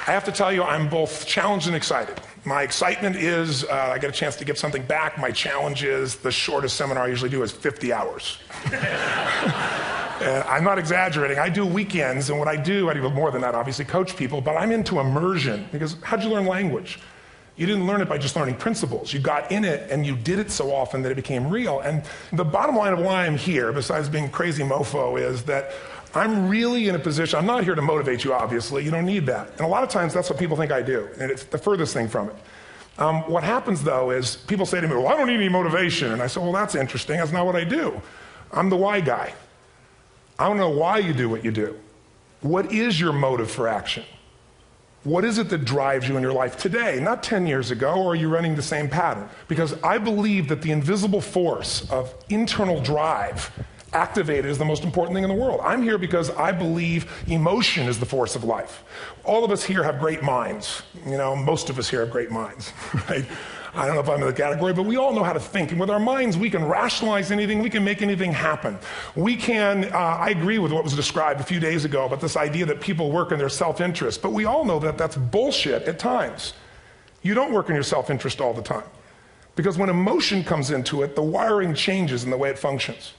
I have to tell you, I'm both challenged and excited. My excitement is I get a chance to give something back. My challenge is the shortest seminar I usually do is 50 hours. I'm not exaggerating. I do weekends, and what I do more than that, obviously, coach people, but I'm into immersion. Because how'd you learn language? You didn't learn it by just learning principles. You got in it, and you did it so often that it became real. And the bottom line of why I'm here, besides being crazy mofo, is that I'm really in a position, I'm not here to motivate you, obviously. You don't need that. And a lot of times, that's what people think I do, and it's the furthest thing from it. What happens, though, is people say to me, well, I don't need any motivation. And I say, well, that's interesting. That's not what I do. I'm the why guy. I don't know why you do what you do. What is your motive for action? What is it that drives you in your life today, not 10 years ago, or are you running the same pattern? Because I believe that the invisible force of internal drive activated is the most important thing in the world. I'm here because I believe emotion is the force of life. All of us here have great minds. You know, most of us here have great minds, right? I don't know if I'm in the category, but we all know how to think. And with our minds, we can rationalize anything. We can make anything happen. We can, I agree with what was described a few days ago about this idea that people work in their self-interest. But we all know that that's bullshit at times. You don't work in your self-interest all the time. Because when emotion comes into it, the wiring changes in the way it functions.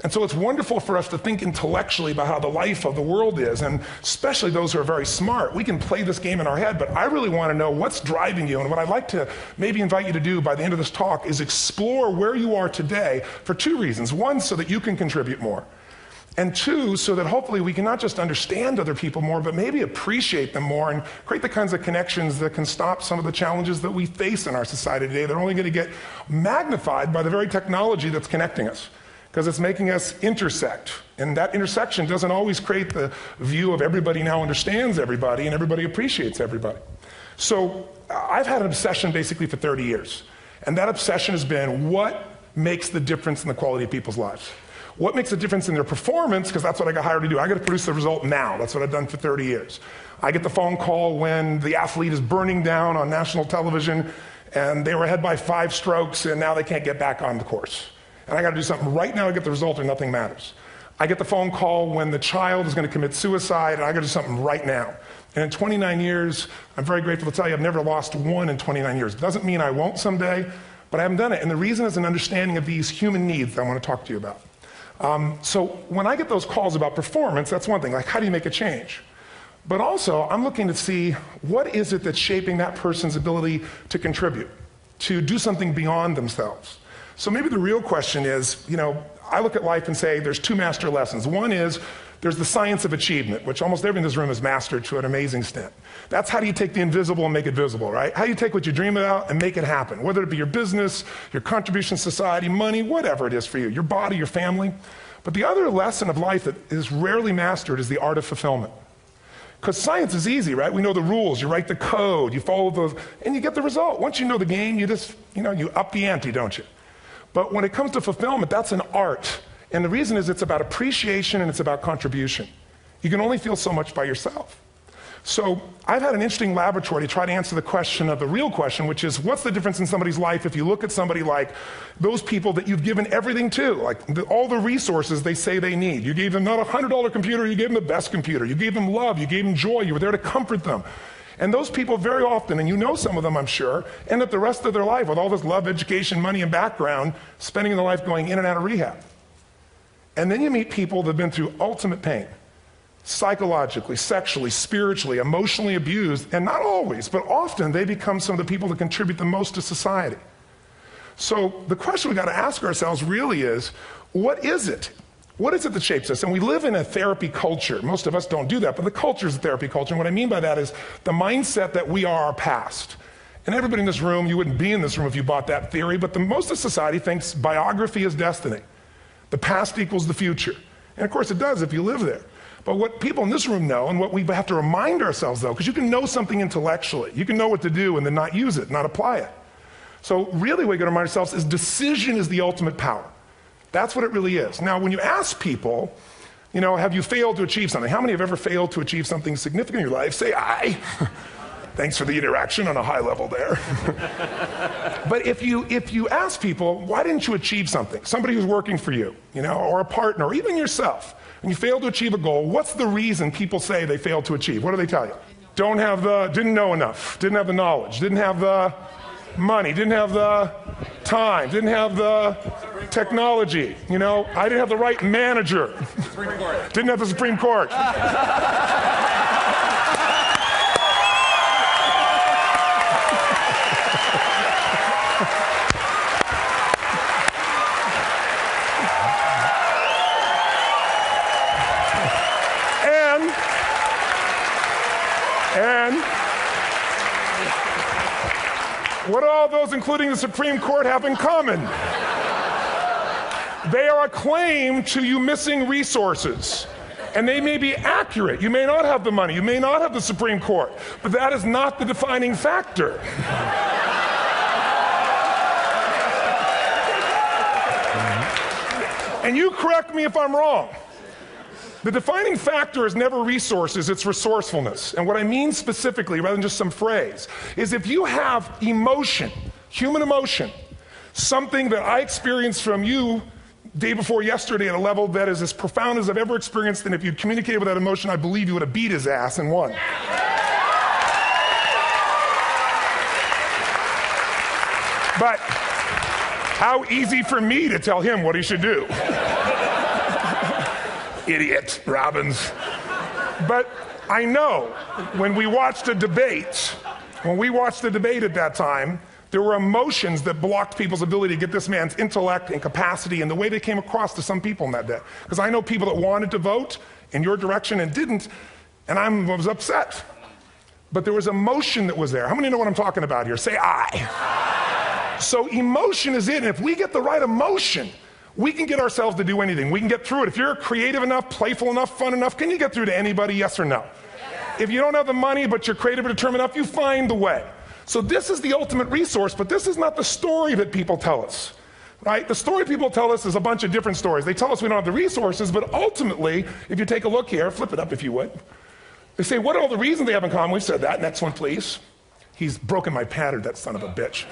And so it's wonderful for us to think intellectually about how the life of the world is, and especially those who are very smart. We can play this game in our head, but I really want to know what's driving you. And what I'd like to maybe invite you to do by the end of this talk is explore where you are today for two reasons. One, so that you can contribute more. And two, so that hopefully we can not just understand other people more, but maybe appreciate them more and create the kinds of connections that can stop some of the challenges that we face in our society today. They're only going to get magnified by the very technology that's connecting us, because it's making us intersect. And that intersection doesn't always create the view of everybody now understands everybody and everybody appreciates everybody. So I've had an obsession basically for 30 years. And that obsession has been what makes the difference in the quality of people's lives? What makes a difference in their performance? Because that's what I got hired to do. I got to produce the result now. That's what I've done for 30 years. I get the phone call when the athlete is burning down on national television and they were ahead by 5 strokes and now they can't get back on the course. And I got to do something right now to get the result or nothing matters. I get the phone call when the child is going to commit suicide, and I got to do something right now. And in 29 years, I'm very grateful to tell you I've never lost one in 29 years. It doesn't mean I won't someday, but I haven't done it. And the reason is an understanding of these human needs that I want to talk to you about. So when I get those calls about performance, that's one thing, like how do you make a change? But also, I'm looking to see what is it that's shaping that person's ability to contribute, to do something beyond themselves. So maybe the real question is, you know, I look at life and say there's 2 master lessons. One is there's the science of achievement, which almost everyone in this room has mastered to an amazing extent. That's how do you take the invisible and make it visible, right? How do you take what you dream about and make it happen, whether it be your business, your contribution to society, money, whatever it is for you, your body, your family. But the other lesson of life that is rarely mastered is the art of fulfillment. Because science is easy, right? We know the rules. You write the code, you follow those, and you get the result. Once you know the game, you just, you up the ante, don't you? But when it comes to fulfillment, that's an art. And the reason is it's about appreciation and it's about contribution. You can only feel so much by yourself. So I've had an interesting laboratory to try to answer the question of the real question, which is what's the difference in somebody's life if you look at somebody like those people that you've given everything to, like all the resources they say they need. You gave them not a $100 computer, you gave them the best computer. You gave them love, you gave them joy, you were there to comfort them. And those people very often, and you know some of them I'm sure, end up the rest of their life with all this love, education, money, and background, spending their life going in and out of rehab. And then you meet people that have been through ultimate pain, psychologically, sexually, spiritually, emotionally abused, and not always, but often they become some of the people that contribute the most to society. So the question we got to ask ourselves really is, what is it? What is it that shapes us? And we live in a therapy culture. Most of us don't do that, but the culture is a therapy culture. And what I mean by that is the mindset that we are our past. And everybody in this room, you wouldn't be in this room if you bought that theory, but most of society thinks biography is destiny. The past equals the future. And of course it does if you live there. But what people in this room know, and what we have to remind ourselves though, because you can know something intellectually, you can know what to do and then not use it, not apply it. So really what we got to remind ourselves is decision is the ultimate power. That's what it really is. Now, when you ask people, have you failed to achieve something? How many have ever failed to achieve something significant in your life? Say, I. Thanks for the interaction on a high level there. But if you ask people, why didn't you achieve something? Somebody who's working for you, or a partner, or even yourself, and you failed to achieve a goal, what's the reason people say they failed to achieve? What do they tell you? didn't know enough, didn't have the knowledge, didn't have the money, didn't have the time, didn't have the technology, you know, I didn't have the right manager, didn't have the Supreme Court. And what do all those, including the Supreme Court, have in common? They are a claim to you missing resources. And they may be accurate. You may not have the money. You may not have the Supreme Court. But that is not the defining factor. And you correct me if I'm wrong. The defining factor is never resources, it's resourcefulness. And what I mean specifically, rather than just some phrase, is if you have emotion, human emotion, something that I experienced from you day before yesterday at a level that is as profound as I've ever experienced, and if you'd communicated with that emotion, I believe you would have beat his ass and won. But how easy for me to tell him what he should do. Idiot, Robbins. But I know when we watched a debate, at that time, there were emotions that blocked people's ability to get this man's intellect and capacity and the way they came across to some people in that day. Because I know people that wanted to vote in your direction and didn't, and I was upset. But there was emotion that was there. How many know what I'm talking about here? Say I. So emotion is it, and if we get the right emotion, we can get ourselves to do anything. We can get through it. If you're creative enough, playful enough, fun enough, can you get through to anybody, yes or no? If you don't have the money, but you're creative or determined enough, you find the way. So this is the ultimate resource, but this is not the story that people tell us, right? The story people tell us is a bunch of different stories. They tell us we don't have the resources, but ultimately, if you take a look here, flip it up if you would. They say, what are all the reasons they have in common? We've said that. Next one, please. He's broken my pattern, that son of a bitch.